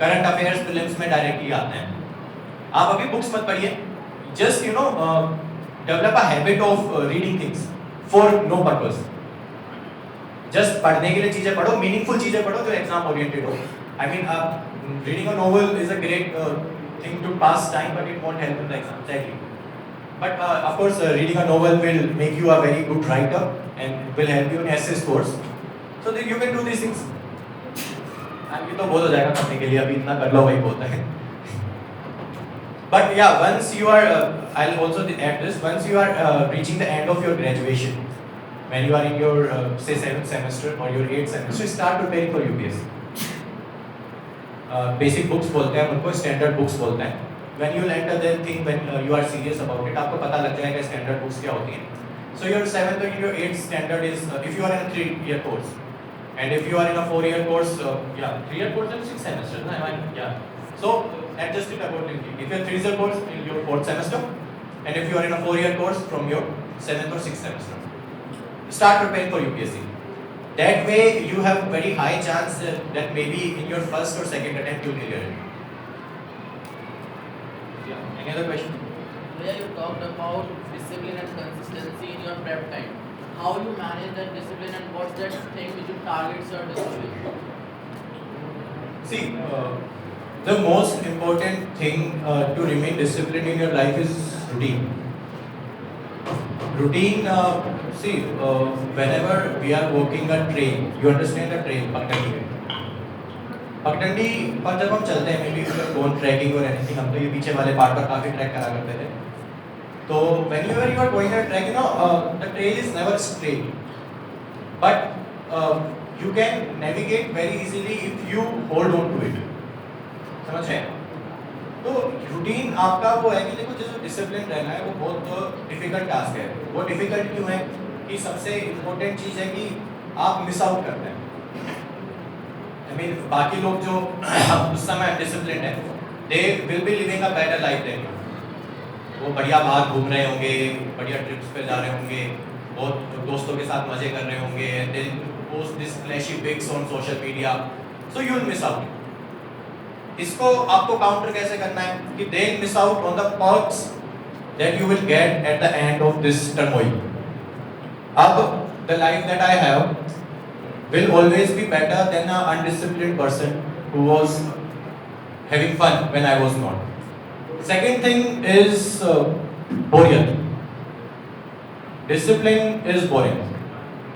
Current affairs prelims में directly आते हैं। आप अभी बुक्स मत पढ़िए, just develop a habit of reading things for no purpose. Just पढ़ने के लिए चीजें पढ़ो, मीनिंगफुल चीजें पढ़ो जो एग्जाम ओरिएंटेड हो। I mean reading a novel is a great thing to pass time, but it won't help in the exam exactly. But of course, reading a novel will make you a very good writer and will help you in essay scores. So that you can do these things. And ये तो बहुत हो जाएगा करने के लिए, अभी इतना कर लो वही बहुत है. But yeah, once you are, I'll also add this. Once you are reaching the end of your graduation, when you are in your say 7th semester or your 8th semester, start preparing for UPSC. Basic books बोलते हैं उनको, standard books बोलते हैं. When you will enter the thing, when you are serious about it, आपको पता लग जाएगा standard books क्या होती हैं. So your 7th and your 8th standard is if you are in a 3-year course, and if you are in a 4-year course, 3-year course and 6 semesters, no? Yeah. So adjust it accordingly. If you are 3-year course in your 4th semester, and if you are in a 4-year course from your 7th or 6th semester, start preparing for UPSC. That way you have very high chance that maybe in your first or second attempt you will clear it. Any other question? Where you talked about discipline and consistency in your prep time. How you manage that discipline and what's that thing which you target your discipline? See, the most important thing to remain disciplined in your life is routine. Routine, whenever we are walking a train, you understand a train, पगडंडी पर जब हम चलते हैं, may be gone trekking और anything, हम तो ये पीछे वाले पार्ट पर काफ़ी ट्रैक करा करते थे. तो whenever you are going a trek, the trail is never straight, but you can navigate very easily if you hold on to it. समझ रहे हैं? तो रूटीन आपका वो है कि देखो, जैसे डिसिप्लिन रहना है वो बहुत डिफिकल्ट टास्क है. वो डिफिकल्ट क्यों है कि सबसे इम्पोर्टेंट चीज़ है कि आप मिस आउट करते हैं. I mean, बाकी लोग जो उस समय डिसिप्लिन है, they will be living a better life than you. वो बढ़िया बाहर घूम रहे होंगे, बढ़िया ट्रिप्स पे जा रहे होंगे, बहुत दोस्तों के साथ मजे कर रहे होंगे, they post this flashy pics on social media, so you will miss out. इसको आपको काउंटर कैसे करना है कि they miss out on the perks that you will get at the end of this turmoil. अब the life that I have will always be better than an undisciplined person who was having fun when I was not. Second thing is boredom. Discipline is boring.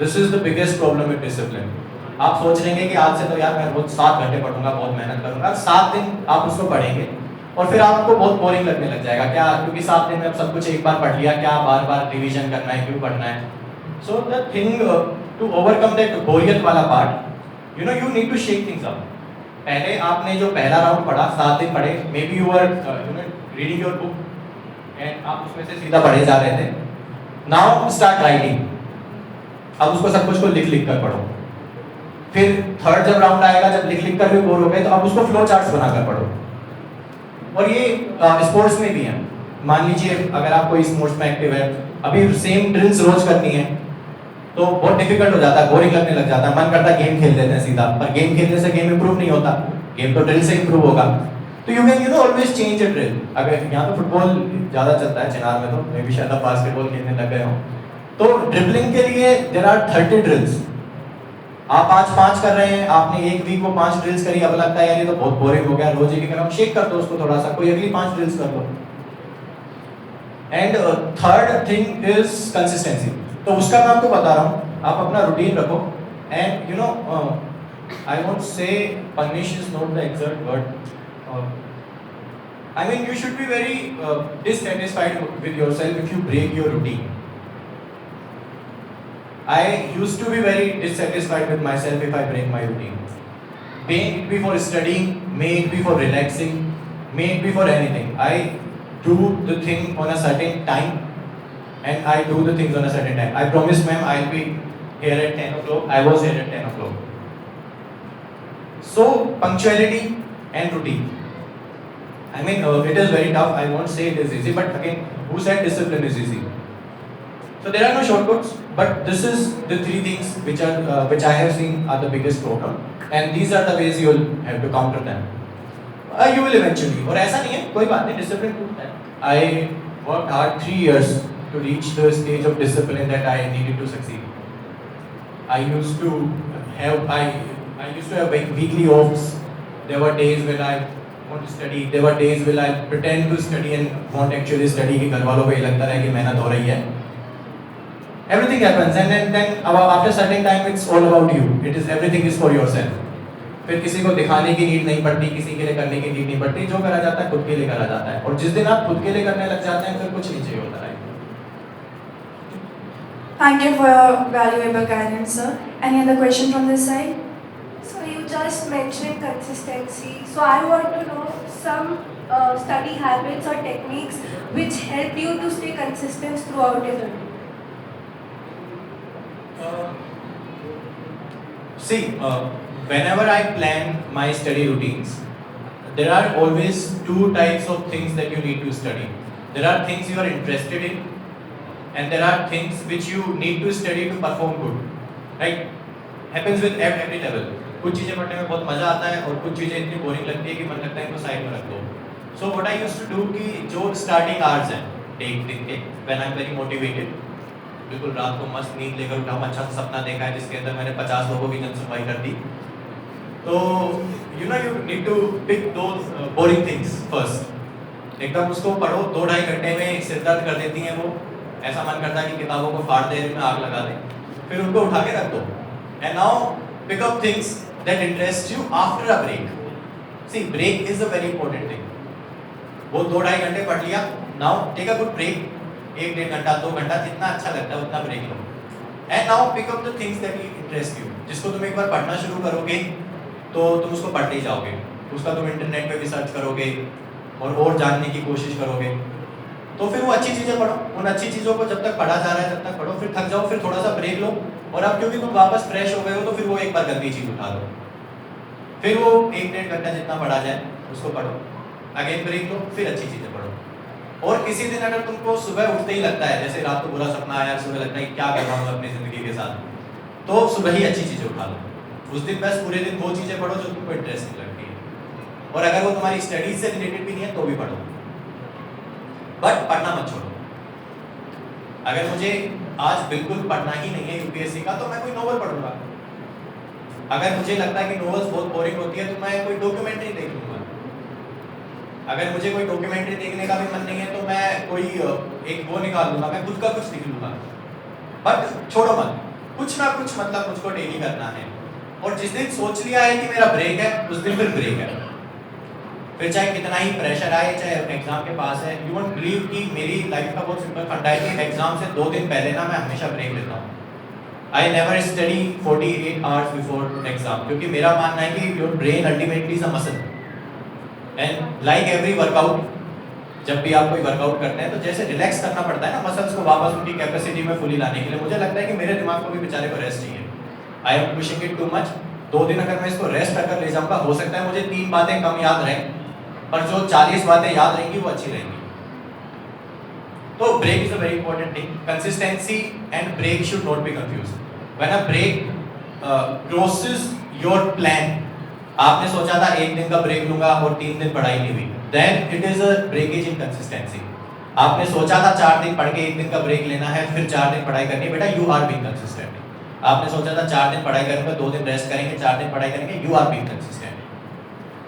This is the biggest problem with discipline. आप सोच लेंगे कि आज से तो यार मैं रोज 7 घंटे पढ़ूंगा, बहुत मेहनत करूंगा. 7 दिन आप उसको पढ़ेंगे और फिर आपको बहुत बोरिंग लगने लग जाएगा. क्या? क्योंकि 7 दिन में अब सब कुछ एक बार पढ़ लिया, क्या बार बार रिवीजन करना है, क्यों पढ़ना है? So the thing to overcome that बोरियत वाला part, you need to shake things up. पहले आपने जो पहला राउंड पढ़ा, 7 दिन पढ़े, maybe you were reading your book and आप उसमें से सीधा पढ़े जा रहे थे. Now start writing. अब उसको सब कुछ को लिख लिख कर पढ़ो. फिर थर्ड जब राउंड आएगा, जब लिख लिख कर भी बोर हो गए, तो अब उसको फ्लो चार्ट्स बनाकर पढ़ो. और ये स्पोर्ट्स में भी है. मान लीजिए अगर आप कोई स्पोर्ट्स में एक्टिव है, अभी सेम ड्रिल्स रोज करनी है तो बहुत डिफिकल्ट हो जाता है, बोरिंग लगने लग जाता है, मन करता है गेम खेल लेते हैं सीधा. पर गेम खेलने से गेम इंप्रूव नहीं होता, गेम तो ड्रिल से इंप्रूव होगा. तो you can always change a drill. अगर यहाँ तो फुटबॉल ज़्यादा चलता है चिनार में, तो मे भी शायद बास्केटबॉल खेलने लग गए हो. तो ड्रिबलिंग के लिए देयर आर 30 ड्रिल्स. आप आज 5 कर रहे हैं, आपने एक वीक को 5 ड्रिल्स करी, अब लगता है यार ये तो बहुत बोरिंग हो गया, रोज एक ही कर रहा हूँ, शेक कर दो उसको थोड़ा सा, कोई अगली 5 ड्रिल्स कर दो. And third thing is consistency. तो उसका मैं आपको बता रहा हूँ, आप अपना रूटीन रखो. And I won't say punish is not the exact word. I mean you should be very dissatisfied with yourself if you break your routine. I used to be very dissatisfied with myself if I break my routine. May it be for studying, may it be for relaxing, may it be for anything. I do the thing on a certain time and I do the things on a certain time. I promised ma'am I'll be here at 10 o'clock. I was here at 10 o'clock. So punctuality and routine. I mean it is very tough. I won't say it is easy, but again, who said discipline is easy? So there are no shortcuts, but this is the 3 things which I have seen are the biggest problem, and these are the ways you will have to counter them. You will eventually. और ऐसा नहीं है, कोई बात नहीं, discipline टूटता है. I worked hard 3 years to reach the stage of discipline that I needed to succeed. I used to have weekly offs. There were days when I want to study. There were days when I pretend to study and won't actually study. कि घर वालों को ये लगता है कि मेहनत हो रही है. Everything happens, and then after certain time it's all about you. It is everything is for yourself. फिर किसी को दिखाने की नीड नहीं पड़ती, किसी के लिए करने की नीड नहीं पड़ती. जो करा जाता है खुद के लिए करा जाता है. और जिस दिन आप खुद के लिए करने लग जाते हैं फिर कुछ नहीं चाहिए होता है. Thank you for your valuable guidance, sir. Any other question from this side? So you just mentioned consistency. So I want to know some study habits or techniques which help you to stay consistent throughout your journey. See, whenever I plan my study routines, there are always two types of things that you need to study. There are things you are interested in, and there are things which you need to study to perform good. Right? Happens with every level. कुछ चीज़ें पढ़ने में बहुत मज़ा आता है और कुछ चीज़ें इतनी बोरिंग लगती है कि मन लगता है इनको साइड में रख दो. So what I used to do कि जो starting hours हैं एक दिन के, when I'm very motivated, बिल्कुल रात को मस्त नींद लेकर उठा, अच्छा सा सपना देखा है जिसके अंदर मैंने 50 लोगों की जनसुनवाई कर दी. तो you need to pick those boring things first. एकदम उसको पढ़ो, 2-2.5 घंटे में सिर दर्द कर देती हैं वो. ऐसा मन करता है कि किताबों को फाड़ दे, में आग लगा दें. फिर उनको उठा के रख दो. And now pick up things that interest you after a break. See, break is a very important thing. वो 2-2.5 घंटे पढ़ लिया. Now take a good break. 1-1.5 घंटा 2 घंटा जितना अच्छा लगता है उतना ब्रेक लो. And now pick up the things that interest you. जिसको तुम एक बार पढ़ना शुरू करोगे तो तुम उसको पढ़ते ही जाओगे. उसका तुम इंटरनेट पे भी सर्च करोगे और जानने की कोशिश करोगे. तो फिर वो अच्छी चीज़ें पढ़ो. उन अच्छी चीज़ों को जब तक पढ़ा जा रहा है तब तक पढ़ो. फिर थक जाओ, फिर थोड़ा सा ब्रेक लो. और अब क्योंकि तुम वापस फ्रेश हो गए हो तो फिर वो एक बार गंदी चीज़ उठा लो. फिर वो 1-1.5 घंटा जितना पढ़ा जाए उसको पढ़ो. अगेन ब्रेक लो, फिर अच्छी चीज़ें पढ़ो. और किसी दिन अगर तुमको सुबह उठते ही लगता है, जैसे रात को बुरा सपना आया, सुबह लगता है क्या कर रहा हूँ अपनी ज़िंदगी के साथ, तो सुबह ही अच्छी चीज़ें उठा लो. उस दिन बस पूरे दिन वो चीज़ें पढ़ो जो तुमको इंटरेस्टिंग लगती है. और अगर वो तुम्हारी स्टडीज से रिलेटेड भी नहीं है तो भी पढ़ो. बट पढ़ना मत छोड़ो. अगर मुझे आज बिल्कुल पढ़ना ही नहीं है यूपीएससी का तो मैं कोई नोवेल पढ़ूंगा. अगर मुझे लगता है कि नोवेल्स बहुत बोरिंग होती है तो मैं कोई डॉक्यूमेंट्री देख लूँगा. अगर मुझे कोई डॉक्यूमेंट्री देखने का भी मन नहीं है तो मैं कोई एक वो निकाल लूँगा, मैं खुद का कुछ लिख लूँगा. बट छोड़ो मत, कुछ ना कुछ मतलब मुझको डेली करना है. और जिस दिन सोच लिया है कि मेरा ब्रेक है उस दिन फिर ब्रेक है. फिर चाहे कितना ही प्रेशर आए, चाहे एग्जाम के पास है. यू वोंट बिलीव कि मेरी लाइफ का बहुत सिंपल फंडा है कि एग्जाम से 2 दिन पहले ना मैं हमेशा ब्रेक लेता हूँ. I never study 48 hours before exam, क्योंकि मेरा मानना है कि your brain ultimately is a muscle. And like every workout, जब भी आप कोई वर्कआउट करते हैं तो जैसे रिलैक्स करना पड़ता है ना मसल्स को वापस उनकी कैपेसिटी में फुली लाने के लिए, मुझे लगता है कि मेरे दिमाग को भी बेचारे को रेस्ट चाहिए. I am pushing it too much. 2 दिन अगर मैं इसको रेस्ट कर ले जाऊंगा, हो सकता है मुझे 3 बातें कम याद रहें, पर जो 40 बातें याद रहेंगी वो अच्छी रहेंगी. तो break is a very important thing. Consistency and break should not be confused. When a break crosses your plan, आपने सोचा था 1 दिन का ब्रेक लूंगा और 3 दिन पढ़ाई नहीं हुई, then it is a breakage in consistency. आपने सोचा था 4 दिन पढ़ के 1 दिन का ब्रेक लेना है, फिर 4 दिन पढ़ाई करनी है, बेटा यू आर बीइंग कंसिस्टेंट. आपने सोचा था 4 दिन पढ़ाई करेंगे, 2 दिन रेस्ट करेंगे, 4 दिन पढ़ाई करेंगे, you are being consistent.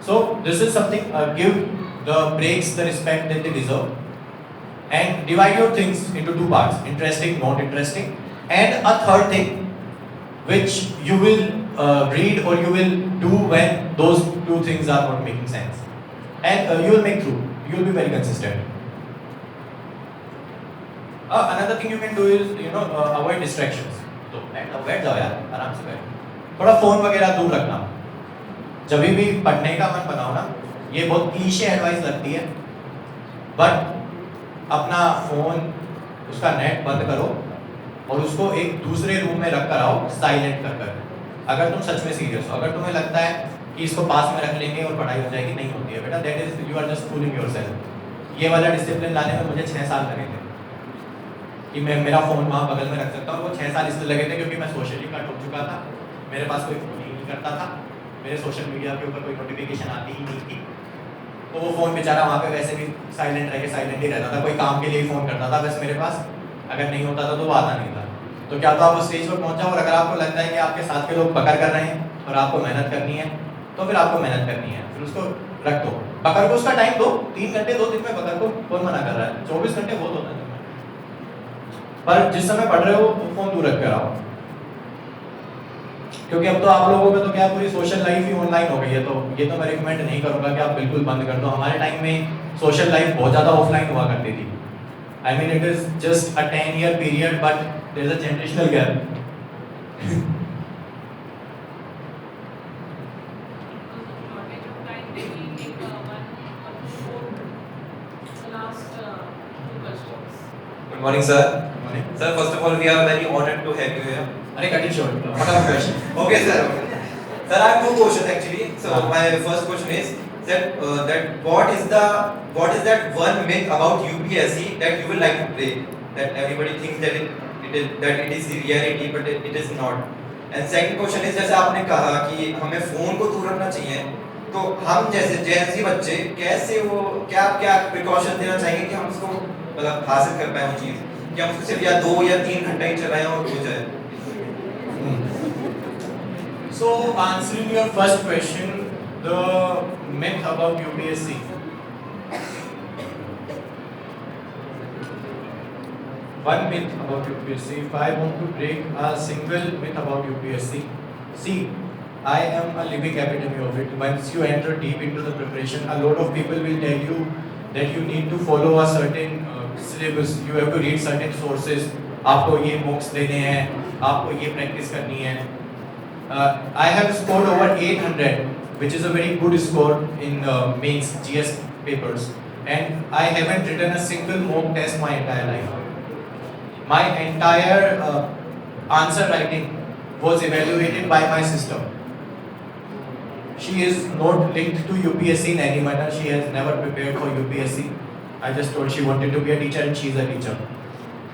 So this is something, give the breaks the respect that they deserve, and divide your things into 2 parts: interesting, not interesting, and a third thing which you will read or you will do when those 2 things are not making sense, and you will make through. You will be very consistent. Another thing you can do is avoid distractions. तो बैठ जाओ यार, आराम से बैठो. थोड़ा phone वगैरह दूर रखना. जब भी पढ़ने का मन बनाओ ना, ये बहुत क्लीशे एडवाइस लगती है, बट अपना फ़ोन उसका नेट बंद करो और उसको एक दूसरे रूम में रख कर आओ, साइलेंट कर कर. अगर तुम सच में सीरियस हो, अगर तुम्हें लगता है कि इसको पास में रख लेंगे और पढ़ाई हो जाएगी, नहीं होती है बेटा. That is you are just fooling yourself. ये वाला डिसिप्लिन लाने में मुझे 6 साल लगे थे कि मैं मेरा फ़ोन वहाँ बगल में रख सकता हूँ. वो 6 साल इसलिए लगे थे क्योंकि मैं सोशली कट हो चुका था. मेरे पास कोई फ़ोन ही नहीं करता था. मेरे सोशल मीडिया के ऊपर कोई नोटिफिकेशन आती ही नहीं थी. तो वो फ़ोन बेचारा वहाँ पे वैसे भी साइलेंट रह के साइलेंट ही रहता था, कोई काम के लिए ही फ़ोन करता था बस मेरे पास, अगर नहीं होता था तो वो आता नहीं था। तो क्या तो आप उस स्टेज पर पहुँचा, और अगर आपको लगता है कि आपके साथ के लोग पकड़ कर रहे हैं और आपको मेहनत करनी है, तो फिर आपको मेहनत करनी है, फिर उसको रख दो, पकड़ को उसका टाइम दो, 3 घंटे 2 दिन में पकड़ को, कौन मना कर रहा है, 24 घंटे बहुत होता है। पर जिस समय पढ़ रहे हो वो फ़ोन दूर रख कर आओ, क्योंकि अब तो आप लोगों में तो क्या पूरी सोशल लाइफ ही ऑनलाइन हो गई है, तो ये तो मैं रिकमेंड नहीं करूँगा कि आप बिल्कुल बंद कर दो। हमारे टाइम में सोशल लाइफ बहुत ज़्यादा ऑफलाइन हुआ करती थी। I mean it is just a 10-year period, but there is a generational gap. Good morning, sir. Morning. Sir, first of all, we are very honored to have you here. अरे cut it short, what are question? Okay, sir. Okay. Sir, I have two questions actually. So my first question is that what is that one myth about UPSC that you would like to break? That everybody thinks that it is the reality, but it is not. And second question is, जैसे आपने कहा कि हमें phone को दूर रखना चाहिए, तो हम जैसे जेएनजी बच्चे कैसे वो क्या प्रिकॉशन देना चाहिए कि हम उसको मतलब हासिल कर पाए वो चीज़, कि हम उसको सिर्फ या 2 या 3 घंटे ही चलाएं और हो जाए। So answering your first question, the myth about UPSC. One myth about UPSC. If I want to break a single myth about UPSC, see, I am a living epitome of it. Once you enter deep into the preparation, a lot of people will tell you that you need to follow a certain syllabus. You have to read certain sources. आपको ये mocks देने हैं, आपको ये practice करनी है. I have scored over 800, which is a very good score in mains GS papers, and I haven't written a single mock test my entire life. My entire answer writing was evaluated by my sister. She is not linked to UPSC in any manner. She has never prepared for UPSC. I just told she wanted to be a teacher, and she is a teacher.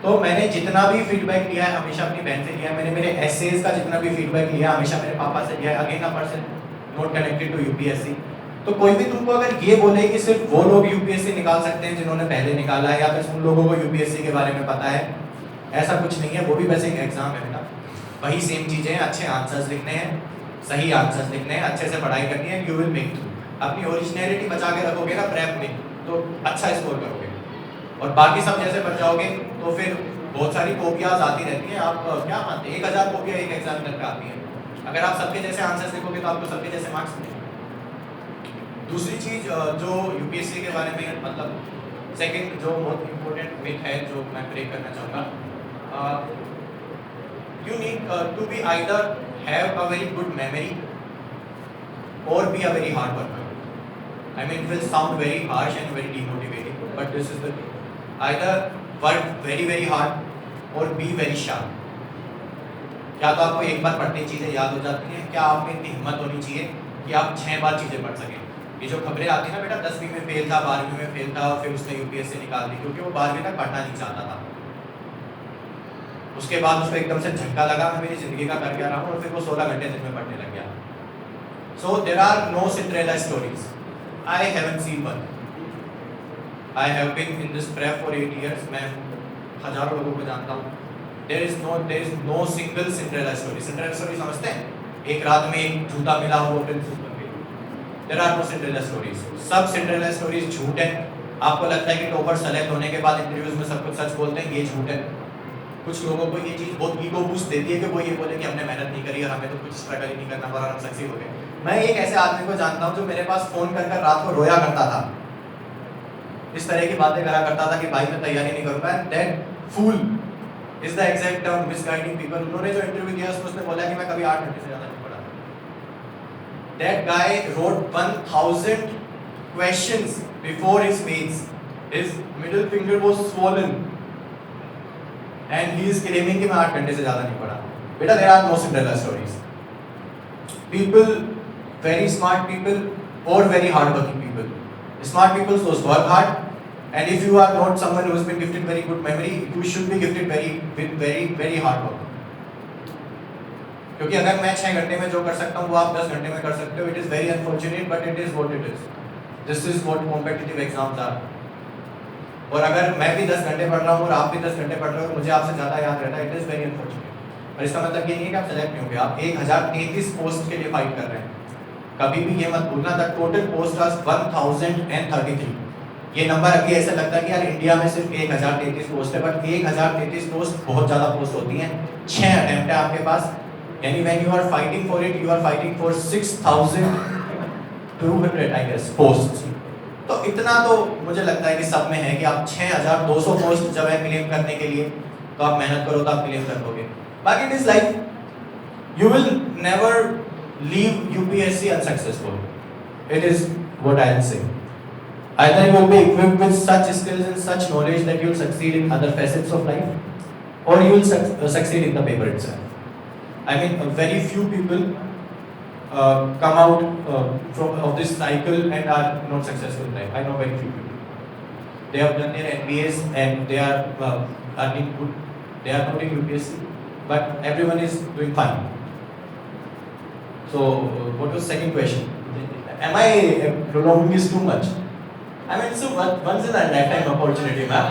तो मैंने जितना भी feedback लिया है हमेशा अपनी बहन से लिया है, मैंने मेरे एसेज का जितना भी फीडबैक लिया है हमेशा मेरे पापा से लिया है, again a person not connected to UPSC. तो कोई भी तुमको अगर ये बोले कि सिर्फ वो लोग यूपीएससी निकाल सकते हैं जिन्होंने पहले निकाला है, या फिर उन लोगों को यूपीएससी के बारे में पता है, ऐसा कुछ नहीं है। वो भी वैसे एक एग्जाम है बेटा, वही सेम चीज़ें हैं, अच्छे आंसर्स लिखने हैं, सही आंसर्स लिखने हैं, अच्छे से पढ़ाई करनी है, यू विल मेक थ्रू। अपनी ओरिजिनलिटी बचा के रखोगे ना प्रेप में, तो अच्छा स्कोर करोगे, और बाकी सब जैसे बच जाओगे तो फिर बहुत सारी कॉपियाँ आती रहती हैं। आप क्या मानते हैं 1000 कॉपियाँ एक एग्जामिनर पे आती हैं, अगर आप सबके जैसे आंसर्स लिखोगे तो आपको सबके जैसे मार्क्स मिलेंगे। दूसरी चीज़ जो यूपीएससी के बारे में मतलब सेकंड जो बहुत इम्पोर्टेंट मिथ है जो मैं ब्रेक करना चाहूँगा, you need to be either have a very good memory और be a very hard worker. I mean it will sound very harsh and very demotivating, but this is the either work very very hard और be very sharp. क्या तो आपको एक बार पढ़ते चीज़ें याद हो जाती हैं, क्या आप में इतनी हिम्मत होनी चाहिए कि आप 6 बार चीज़ें पढ़ सकें। ये जो खबरें आती हैं ना, बेटा 10वीं में फेल था, 12वीं में फेल था, फिर उसने यूपीएससी निकाल दी क्योंकि वो 12वीं तक पढ़ना नहीं चाहता था। उसके बाद उसको एकदम से झटका लगा, मैं मेरी ज़िंदगी का कर क्या रहा हूँ, और फिर वो 16 घंटे दिन में पढ़ने लग गया। So there are no Cinderella stories, I haven't seen one. I have been in this prep for 8 years. मैं हजारों लोगों को जानता हूँ। There is no single Cinderella story. Cinderella story समझते हैं? एक रात में एक जूता मिला वो प्रिंसेस बन गई। There are no Cinderella stories. सब Cinderella stories झूठ है। आपको लगता है कि टॉपर सेलेक्ट होने के बाद इंटरव्यूज में सब कुछ सच बोलते हैं, ये झूठ है। कुछ लोगों को ये चीज़ बहुत ईगो बूस्ट देती है कि वो ये बोले कि हमने मेहनत नहीं करी और हमें तो कुछ स्ट्रगल ही नहीं करना पड़ा और हम सक्सेस हो गए। मैं एक ऐसे आदमी को जानता हूँ जो मेरे पास फ़ोन कर रात को रोया करता था, इस तरह की बातें करा करता था कि भाई मैं तैयारी नहीं करूँगा। That fool is the exact term, misguiding people. उन्होंने जो इंटरव्यू दिया उसमें उसने बोला कि मैं कभी 8 घंटे से ज़्यादा नहीं पढ़ा। That guy wrote 1000 questions before his mains, his middle finger was swollen and he is claiming कि मैं 8 घंटे से ज़्यादा नहीं पढ़ा। बेटा there are no Cinderella stories. People, very smart people और very hard working people. Smart people so work hard, and if you are not someone who has been gifted very good memory, you should be gifted with very hard work. क्योंकि अगर मैं 6 घंटे में जो कर सकता हूँ वो आप 10 घंटे में कर सकते हो, it is very unfortunate but it is what it is. This is what competitive exams are. और अगर मैं भी 10 घंटे पढ़ रहा हूँ और आप भी 10 घंटे पढ़ रहे हो, मुझे आपसे ज़्यादा याद रहता है, इट इज़ वेरी अनफॉर्चुनेट। और इसका मतलब ये नहीं है कि आप सेलेक्ट नहीं होंगे, आप 1033 पोस्ट के लिए फाइट कर रहे हैं। कभी भी ये मत भूलना द टोटल पोस्ट आर 1033। ये नंबर अभी ऐसा लगता है कि यार इंडिया में सिर्फ 1033 पोस्ट है, बट 1033 पोस्ट बहुत ज़्यादा पोस्ट होती हैं। 6 अटेम्प्ट है आपके पास, यानी when you are fighting for it, you are fighting for 6200 I guess post. तो इतना तो मुझे लगता है कि सब में है कि आप 6200 पोस्ट जब है क्लेम करने के लिए, तो आप मेहनत करो तो आप क्लेम कर लोगे। बाकी it is like you will never leave UPSC unsuccessful, it is what I will say. Either you will be equipped with such skills and such knowledge that you will succeed in other facets of life, or you will succeed in the paper itself. I mean, very few people come out of this cycle and are not successful in life. I know very few people. They have done their MBAs and they are earning good. They are not in UPSC, but everyone is doing fine. So, what was second question? Am I prolonging this too much? I mean, so once in a lifetime opportunity, ma'am.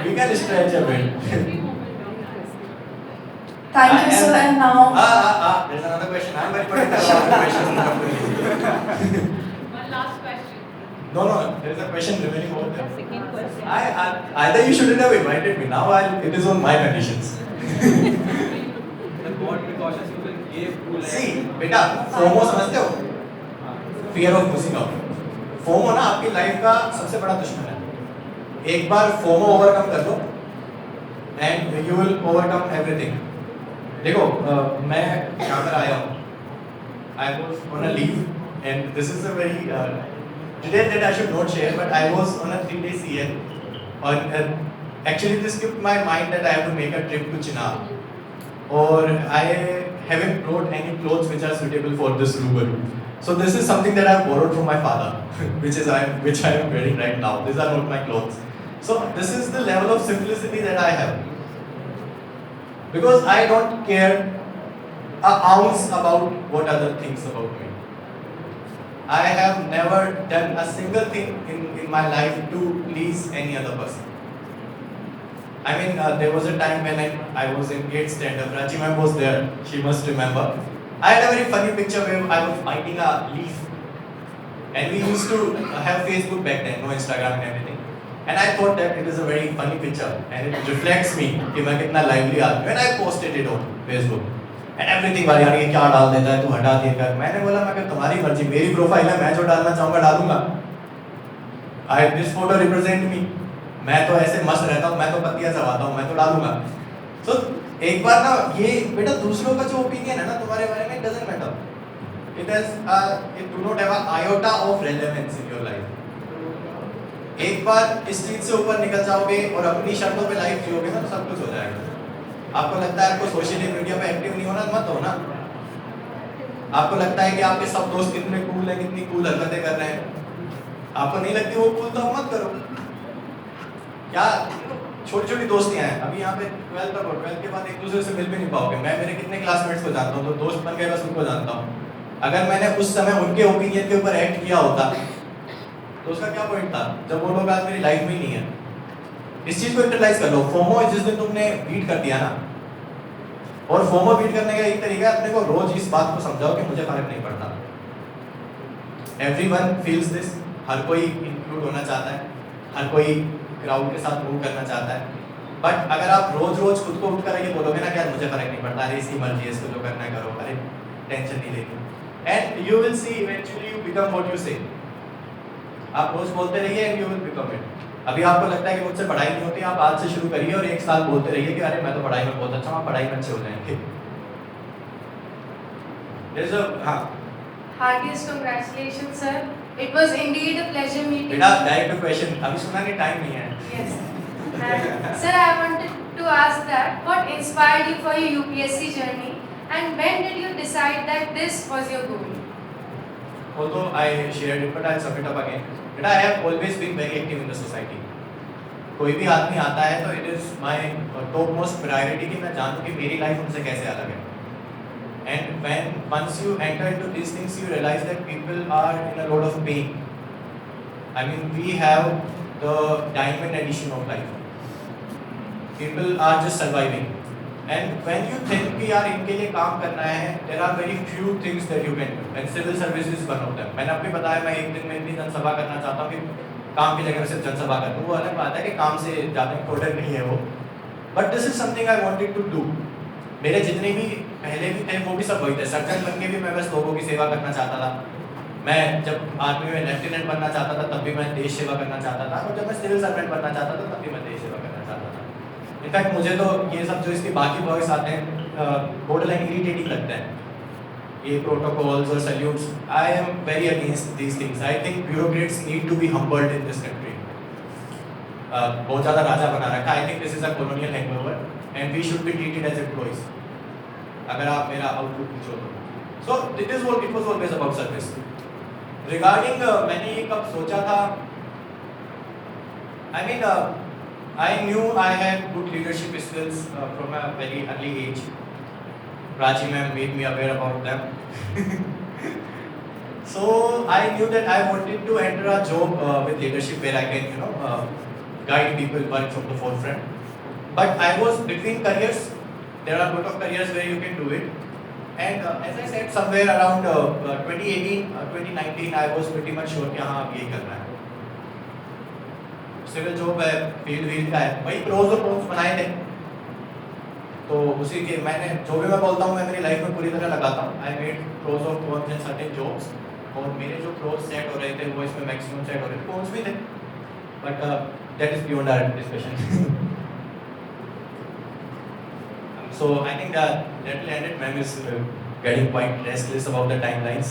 We can stretch a bit. Thank you, sir. And now, There's another question. I'm very particular about the questions in the company. One last question. No, there is a question remaining over there. Second question. Either you shouldn't have invited me. Now it is on my conditions. The what precautions you will give to like See, बेटा, FOMO समझते हो? Fear of missing out. FOMO ना आपकी life का सबसे बड़ा दुश्मन है। एक बार FOMO ओवरकम कर लो, and you will overcome everything. देखो, मैं यहाँ पर आया हूँ। I was on a leave, and this is a very detail that I should not share, but I was on a 3-day CL. And actually, this skipped my mind that I have to make a trip to Chenab. Or I haven't brought any clothes which are suitable for this Rubaru. So this is something that I have borrowed from my father, which I am wearing right now. These are not my clothes. So this is the level of simplicity that I have. Because I don't care an ounce about what other thinks about me. I have never done a single thing in my life to please any other person. I mean, there was a time when I was in 8th standard. Raji ma'am was there. She must remember. I had a very funny picture where I was biting a leaf. And we used to have Facebook back then, no Instagram and everything. And I thought that it is a very funny picture. And it reflects me कि मैं कितना lively आदमी. When I posted it on Facebook. And everything वाले यार ये क्या डाल देता है, तू हटा दिया कर। मैंने बोला मैं क्या तुम्हारी मर्जी, मेरी प्रोफाइल है, मैं जो डालना चाहूँगा डालूंगा। This photo represent me. मैं तो ऐसे मस्त रहता हूँ, मैं तो पत्तियाँ चबाता हूँ, मैं तो डालूंगा। So एक बार ना ये बेटा दूसरों का जो ओपिनियन है ना तुम्हारे बारे में, it doesn't matter. It do not have an iota of relevance in your life. एक बार इस चीज से ऊपर निकल जाओगे और अपनी शर्तों पे लाइफ जियोगे ना तो सब कुछ हो जाएगा। आपको लगता है आपको सोशल मीडिया पे एक्टिव नहीं होना, मत हो ना। आपको लगता है कि आपके सब दोस्त कितने कूल हैं, कितनी कूल हरकतें कर रहे हैं, आपको नहीं लगती वो कूल, तो मत करो। क्या छोटी छोटी दोस्तियां हैं, अभी यहाँ पे 12th तक और 12th के बाद एक दूसरे से मिल भी नहीं पाओगे। मैं मेरे कितने क्लासमेट्स को जानता हूँ, तो दोस्त बन गए, बस उनको जानता हूँ। अगर मैंने उस समय उनके ओपिनियन के ऊपर एक्ट किया होता तो उसका क्या पॉइंट था, जब वो लोग आज मेरी लाइफ में ही नहीं है। इस चीज को इंटरलाइज कर लो। फोमो जिस दिन तुमने बीट कर दिया ना, और फोमो बीट करने का एक तरीका है अपने को रोज इस बात को समझाओ कि मुझे फर्क नहीं पड़ता। एवरीवन फील्स दिस, हर कोई इंक्लूड होना चाहता है, हर कोई क्राउड के साथ मूव करना चाहता है। बट अगर आप रोज रोज खुद को उठ कर ये बोलोगे ना कि यार मुझे फर्क नहीं पड़ता, अरे इसकी मर्जी है, इसको जो करना है करो, अरे टेंशन नहीं लेनी, and you will see eventually you become what you से। आप रोज बोलते रहिए and you will become it. अभी आपको लगता है कि मुझसे पढ़ाई नहीं होती, आप आज से शुरू करिए और एक साल बोलते रहिए कि अरे मैं तो पढ़ाई में बहुत अच्छा हूँ, आप पढ़ाई में अच्छे हो जाएंगे। हाँ Heartiest congratulations, sir. It was indeed a pleasure meeting बेटा, you. डायरेक्ट टू क्वेश्चन, अभी सुना नहीं, टाइम नहीं है। Yes. And, sir, I wanted to ask that what inspired you for your UPSC journey, and when did you decide that this was your goal? Although I shared it, but I'll sum it up again. But I have always been very active in the society. कोई भी आदमी आता है तो it is my topmost priority कि मैं जानूँ कि मेरी लाइफ उनसे कैसे अलग है। And when once you enter into these things, you realize that people are in a lot of pain. I mean, we have the diamond edition of life. People are just surviving. And when you think कि यार इनके लिए काम करना है, there are very few things that you can do. And civil service is one of them. मैंने आपको बताया मैं एक दिन में इतनी जनसभा करना चाहता हूँ कि काम की जगह में सिर्फ जनसभा कर दूँ. वो अलग बात है कि काम से ज़्यादा इम्पोर्टेंट नहीं है वो. But this is something I wanted to do. मेरे जितने भी पहले भी थे वो भी सब वही थे. सर्जन बन के भी मैं बस लोगों की सेवा करना चाहता था. मैं जब आर्मी में लेफ्टिनेंट बनना चाहता था तब भी मैं देश सेवा करना चाहता था. और जब मैं सिविल सर्वेंट बनना चाहता था तब भी मैं देश सेवा करना चाहता था. इनफैक्ट मुझे तो ये सब जो इसके बाकी वॉइस आते हैं बॉर्डरलाइन इरिटेटिंग लगते हैं. ये प्रोटोकॉल्स और salutes, I am very against these things. I think bureaucrats need to be humbled in this country. बहुत ज़्यादा राजा बना रखा. I think this is a colonial hangover and we should be treated as employees. अगर आप मेरा outlook पूछो तो. So it is what it was always about service. Regarding मैंने ये कब सोचा था, I mean I knew I had good leadership skills from a very early age. Raji ma'am made me aware about them. So I knew that I wanted to enter a job with leadership where I can, guide people, work from the forefront. But I was between careers. There are a lot of careers where you can do it. And as I said, somewhere around 2018, 2019, I was pretty much sure कि हाँ अब यही करना है. Civil job है, field का है, वही प्रोज और कॉन्स बनाए थे. तो उसी के मैंने जो भी मैं बोलता हूँ मैं मेरी लाइफ में पूरी तरह लगाता हूँ. आई मेड प्रोज और कॉन्स इन सर्टेन जॉब्स. और मेरे जो प्रोज सेट हो रहे थे वो इसमें मैक्सिमम सेट हो रहे थे. कॉन्स भी थे, but that is beyond our discussion. So I think that will end it. Ma'am is getting quite restless about the timelines.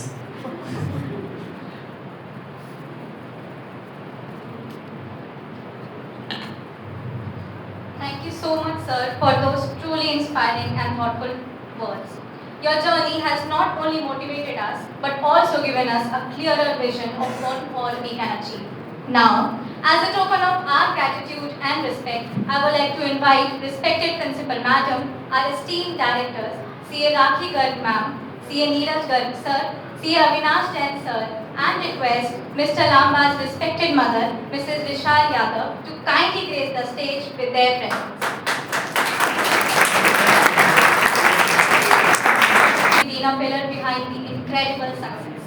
Thank you so much, sir, for those truly inspiring and thoughtful words. Your journey has not only motivated us, but also given us a clearer vision of what all we can achieve. Now, as a token of our gratitude and respect, I would like to invite respected Principal Madam, our esteemed directors, C.A. Rakhi Garg Ma'am, C.A. Neeraj Garg Sir, C.A. Avinash Jain Sir, and request Mr. Lamba's respected mother, Mrs. Vishal Yadav, to kindly grace the stage with their presence. Been a pillar behind the incredible success.